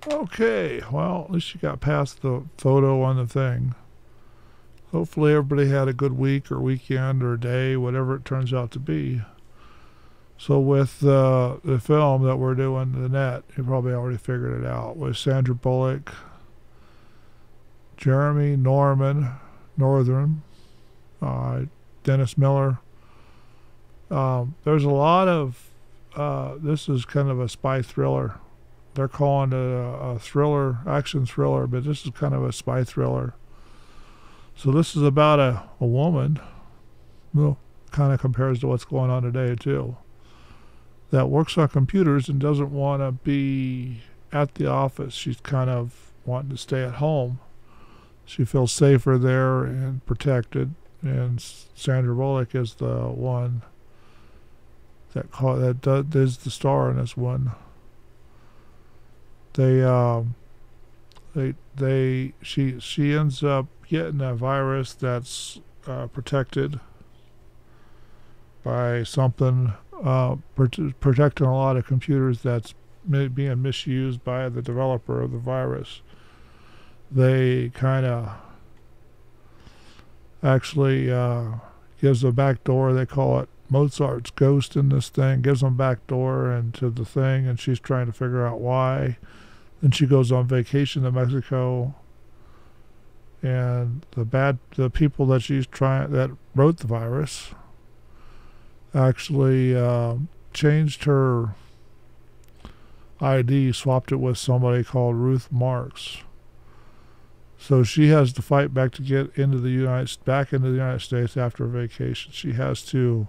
Okay, well, at least you got past the photo on the thing. Hopefully everybody had a good week or weekend or day, whatever it turns out to be. So with the film that we're doing, The Net, you probably already figured it out, with Sandra Bullock, Jeremy Northern, Dennis Miller. There's a lot of, this is kind of a spy thriller. They're calling it a thriller, action thriller, but this is kind of a spy thriller. So this is about a woman, well, kind of compares to what's going on today too, that works on computers and doesn't want to be at the office. She's kind of wanting to stay at home. She feels safer there and protected. And Sandra Bullock is the one that is the star in this one. She ends up getting a virus that's protected by something, protecting a lot of computers that's being misused by the developer of the virus. They kind of actually gives a back door. They call it Mozart's ghost in this thing. Gives them back door into the thing, and she's trying to figure out why. Then she goes on vacation to Mexico, and the people that wrote the virus actually changed her ID, swapped it with somebody called Ruth Marks. So she has to fight back to get into the United States after a vacation. She has to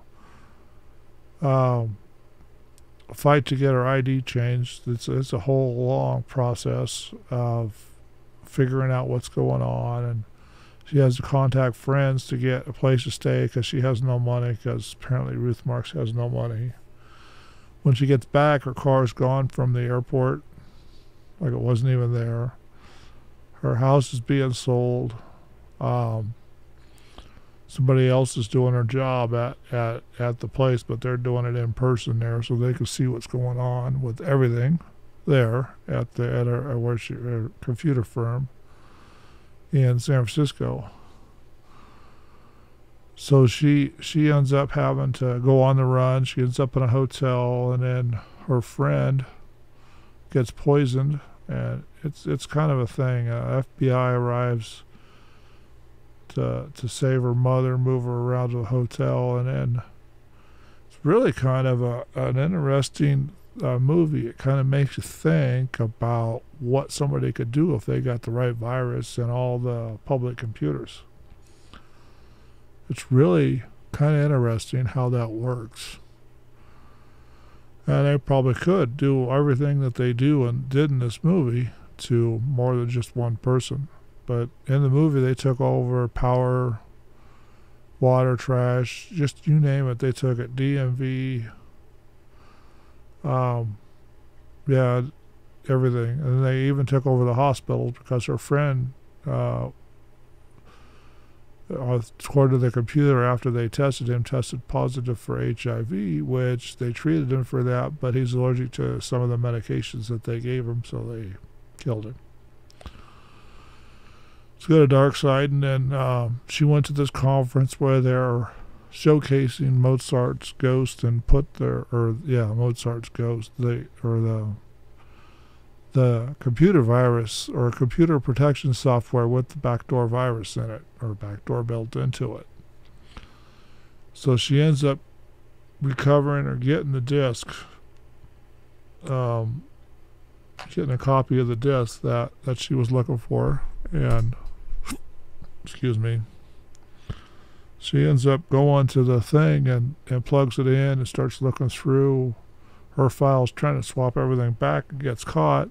fight to get her ID changed. It's a whole long process of figuring out what's going on, and she has to contact friends to get a place to stay because she has no money, because apparently Ruth Marks has no money. When she gets back, her car's gone from the airport, like it wasn't even there. Her house is being sold. Somebody else is doing her job at the place, but they're doing it in person there, so they can see what's going on with everything there at her computer firm in San Francisco. So she ends up having to go on the run. She ends up in a hotel, and then her friend gets poisoned, and it's kind of a thing. FBI arrives to save her mother, move her around to the hotel, and then it's really kind of an interesting movie. It kind of makes you think about what somebody could do if they got the right virus in all the public computers. It's really kind of interesting how that works. And they probably could do everything that they do and did in this movie to more than just one person. But in the movie, they took over power, water, trash, just you name it. They took it. DMV, yeah, everything. And they even took over the hospitals because her friend, according to the computer, after they tested him, tested positive for HIV, which they treated him for that, but he's allergic to some of the medications that they gave him, so they killed him. It's got a dark side, and then she went to this conference where they're showcasing Mozart's ghost and Mozart's ghost, the computer virus or computer protection software with the backdoor virus in it, or backdoor built into it. So she ends up recovering or getting the disc, getting a copy of the disc that she was looking for, and excuse me, she ends up going to the thing and plugs it in and starts looking through her files, trying to swap everything back, and gets caught.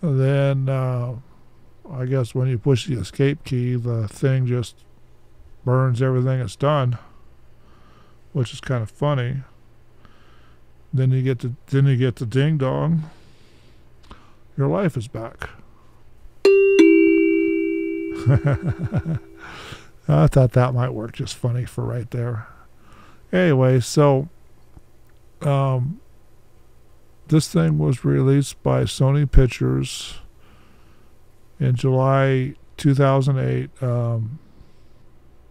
And then I guess when you push the escape key, the thing just burns everything it's done, which is kind of funny. Then you get the ding dong. Your life is back. I thought that might work just funny for right there. Anyway, so This thing was released by Sony Pictures in July 2008,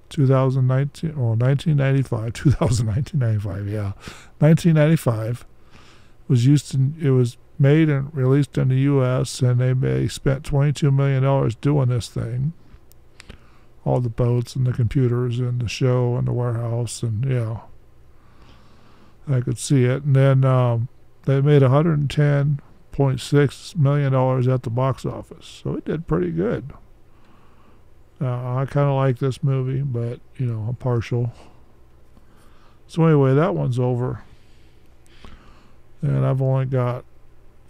2019, well, 1995, 1995, yeah. 1995 was it was made and released in the U.S., and they spent $22 million doing this thing. All the boats and the computers and the show and the warehouse, and yeah. I could see it. And then they made $110.6 million at the box office. So it did pretty good. I kind of like this movie, but, I'm partial. So anyway, that one's over. And I've only got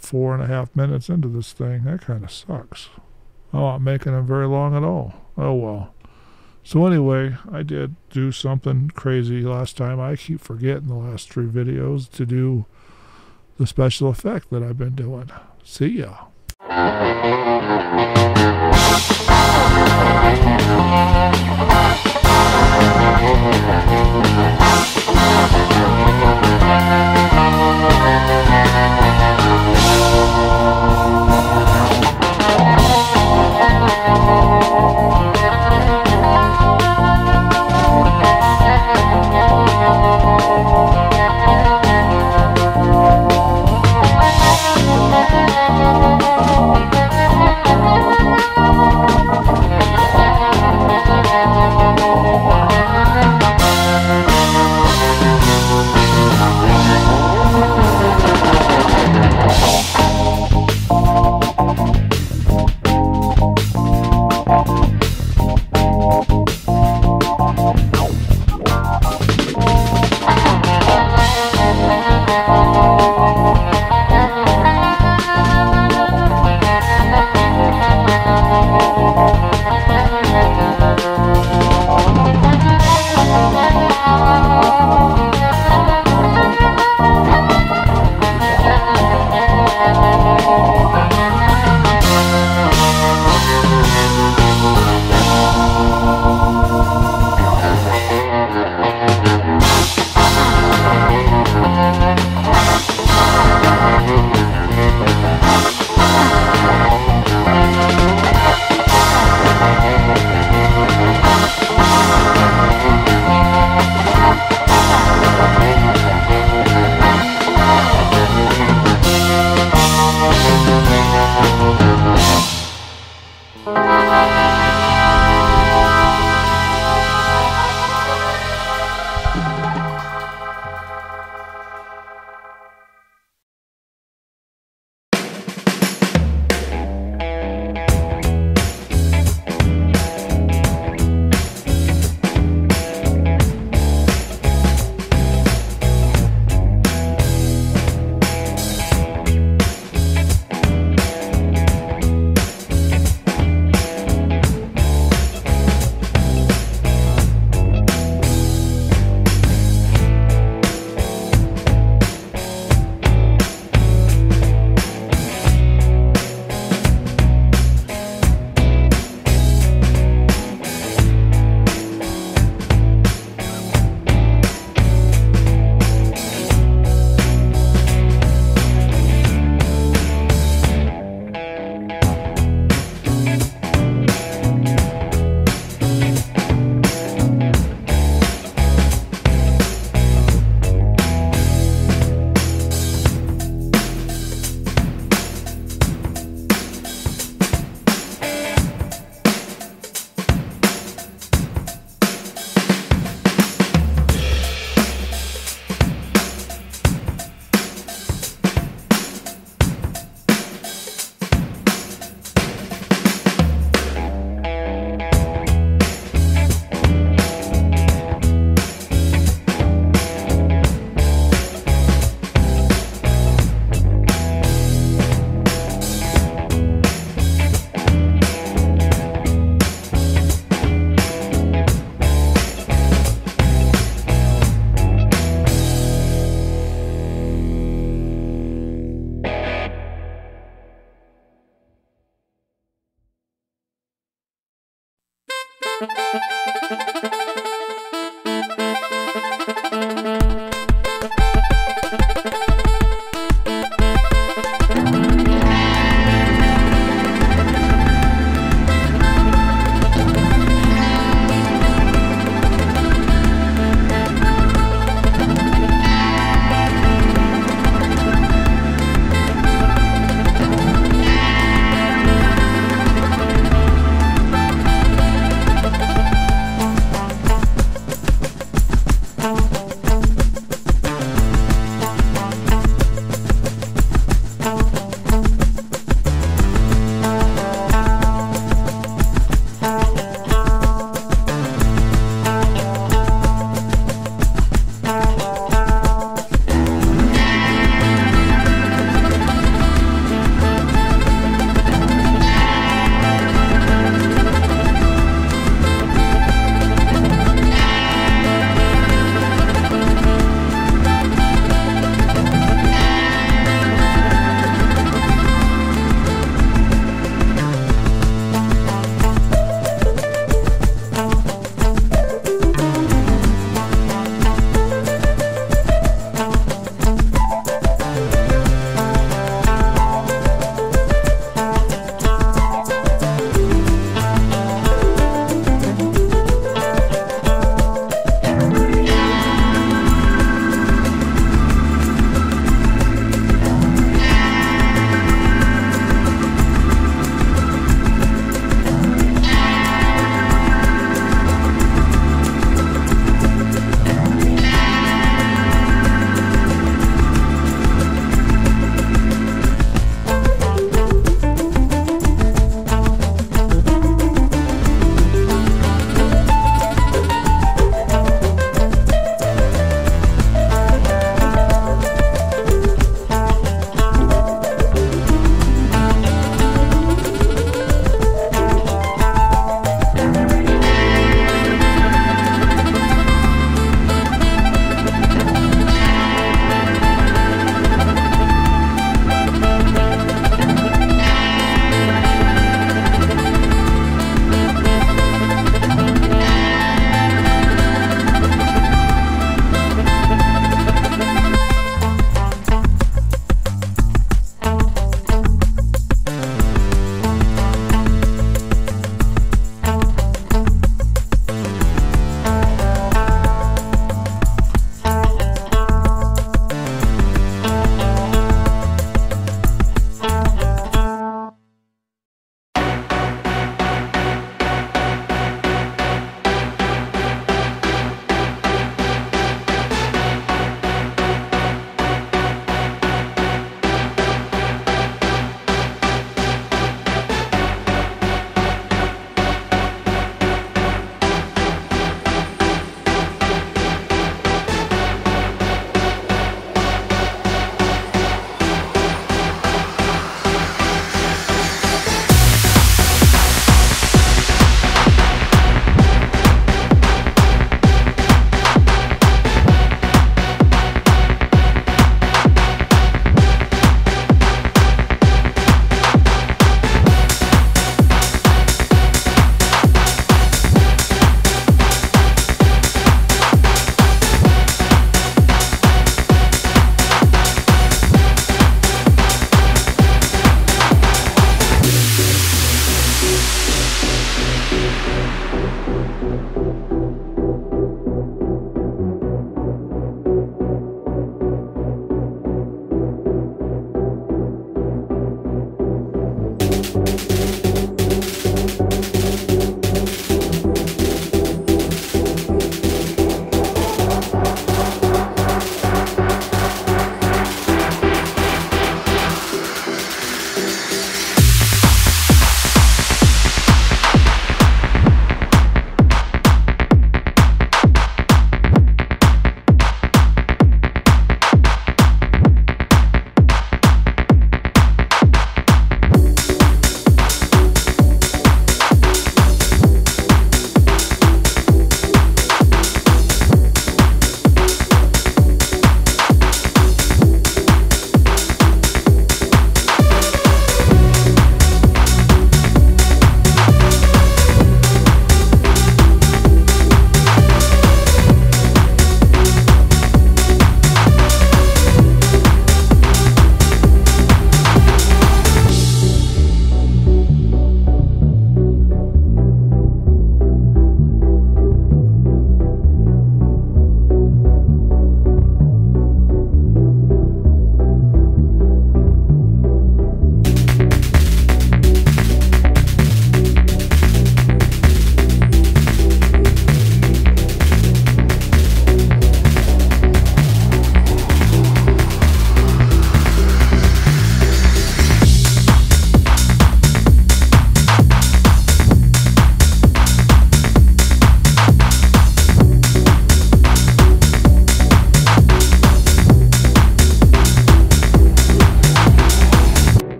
4.5 minutes into this thing. That kind of sucks. I'm not making them very long at all. Oh, well. So anyway, I did do something crazy last time. I keep forgetting the last 3 videos to do the special effect that I've been doing. See ya.